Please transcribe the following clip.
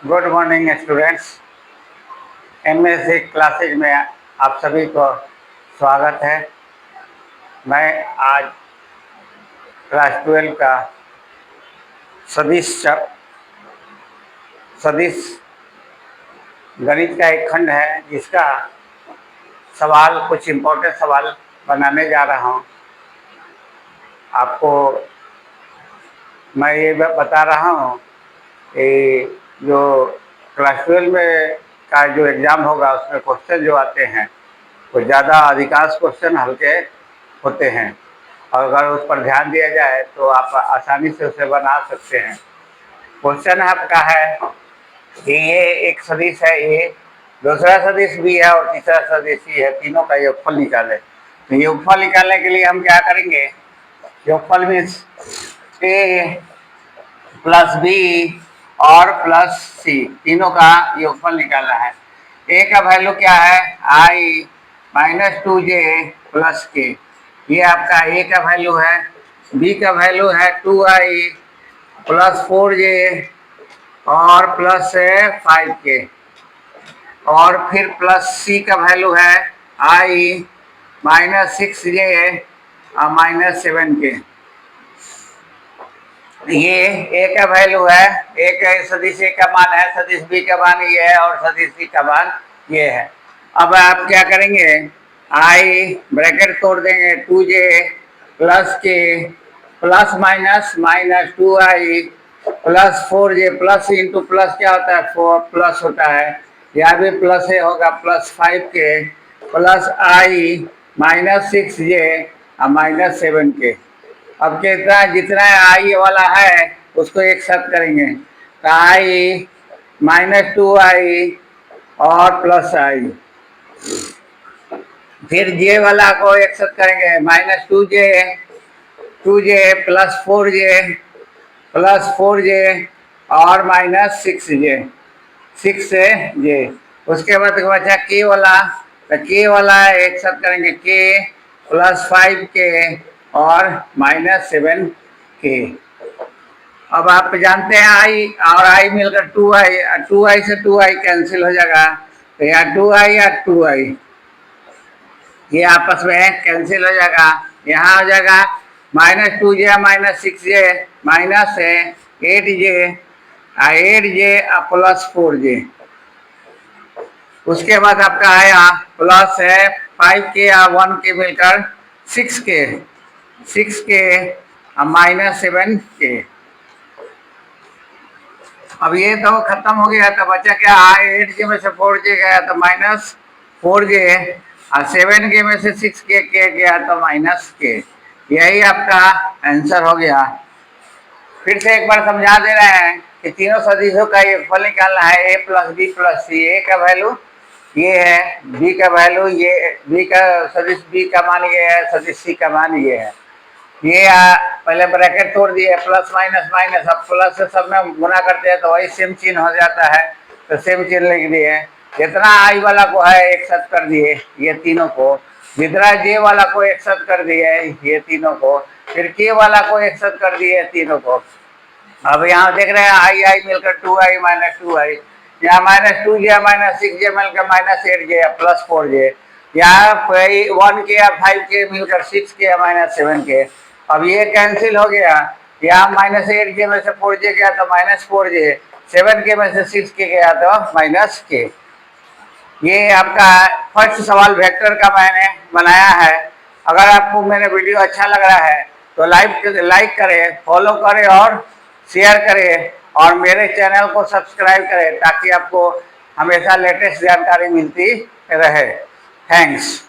Good morning students. MSc classes में आप सभी को स्वागत है। मैं आज क्लास 12 का सदिश गणित का एक खंड है, जिसका कुछ इम्पोर्टेंट सवाल बनाने जा रहा हूँ। आपको मैं ये बता रहा हूँ कि जो क्लास 12 में का जो एग्ज़ाम होगा, उसमें क्वेश्चन जो आते हैं वो ज़्यादा अधिकांश क्वेश्चन हल्के होते हैं, और अगर उस पर ध्यान दिया जाए तो आप आसानी से उसे बना सकते हैं। क्वेश्चन आपका है कि ये एक सदिश है, ये दूसरा सदिश भी है और तीसरा सदिश भी है, तीनों का योगफल निकालें। तो योगफल निकालने के लिए हम क्या करेंगे? योगफल मीन्स ए प्लस बी और प्लस सी, तीनों का योगफल निकालना है। ए का वैल्यू क्या है? आई माइनस 2j प्लस के, ये आपका ए का वैल्यू है। बी का वैल्यू है 2i प्लस 4j और प्लस 5k, और फिर प्लस सी का वैल्यू है आई माइनस 6j और माइनस 7k। ये ए का वैल्यू है, ए का सदिश ए का मान है, सदिश बी का मान ये है और सदिश सी का मान ये है। अब आप क्या करेंगे? आई ब्रैकेट तोड़ देंगे, 2j प्लस के plus minus minus 2i plus 4j, plus into plus क्या होता है? 4 प्लस होता है, यहाँ भी प्लस है होगा, प्लस 5k प्लस आई माइनस 6j और माइनस 7k। अब कितना जितना आई वाला है उसको एक साथ करेंगे, तो आई माइनस 2i और प्लस आई, फिर जे वाला को एक साथ करेंगे, माइनस 2j प्लस 4j और माइनस 6j। उसके बाद बचा के वाला, तो के वाला एक साथ करेंगे, के प्लस 5k और माइनस 7k। अब आप जानते हैं आई और आई मिलकर 2i से 2i कैंसिल हो जाएगा, तो यहाँ 2i या 2i ये आपस में कैंसिल हो जाएगा। यहाँ हो जाएगा minus 2j minus 6j minus 8j plus 4j। उसके बाद आपका आया प्लस है 5k और 1k मिलकर 6k और माइनस 7k। अब ये तो खत्म हो गया, तो बचा क्या? 8j में से 4j गया तो माइनस 4j और 7k में से 6k गया तो माइनस k। यही आपका आंसर हो गया। फिर से एक बार समझा दे रहे हैं कि तीनों सदिशों का योगफल निकालना है, a प्लस बी प्लस सी। ए का वैल्यू ये है, बी का वैल्यू ये, बी का सदिश बी का मान ये है, सदिश सी का मान ये है। ये पहले ब्रैकेट तोड़ दिए, प्लस माइनस माइनस, अब प्लस से सब में गुना करते हैं तो वही सेम चिन्ह हो जाता है, तो सेम चिन्ह लिख दिए। जितना आई वाला को है एक साथ कर दिए ये तीनों को, जितना जे वाला को एक साथ कर दिए ये तीनों को, फिर के वाला को एक साथ कर दिए तीनों को। अब यहाँ देख रहे हैं आई मिलकर 2i माइनस 2i, यहाँ माइनस 2j माइनस 6j मिलकर माइनस 8j प्लस 4j, यहाँ 1k या 5k मिलकर 6k माइनस 7k। अब ये कैंसिल हो गया, यहाँ माइनस 8k में से 4j गया तो माइनस 4j, 7k में से 6k गया तो माइनस k। ये आपका फर्स्ट सवाल वेक्टर का मैंने बनाया है। अगर आपको मेरा वीडियो अच्छा लग रहा है तो लाइक करें, फॉलो करें और शेयर करें, और मेरे चैनल को सब्सक्राइब करें ताकि आपको हमेशा लेटेस्ट जानकारी मिलती रहे। थैंक्स।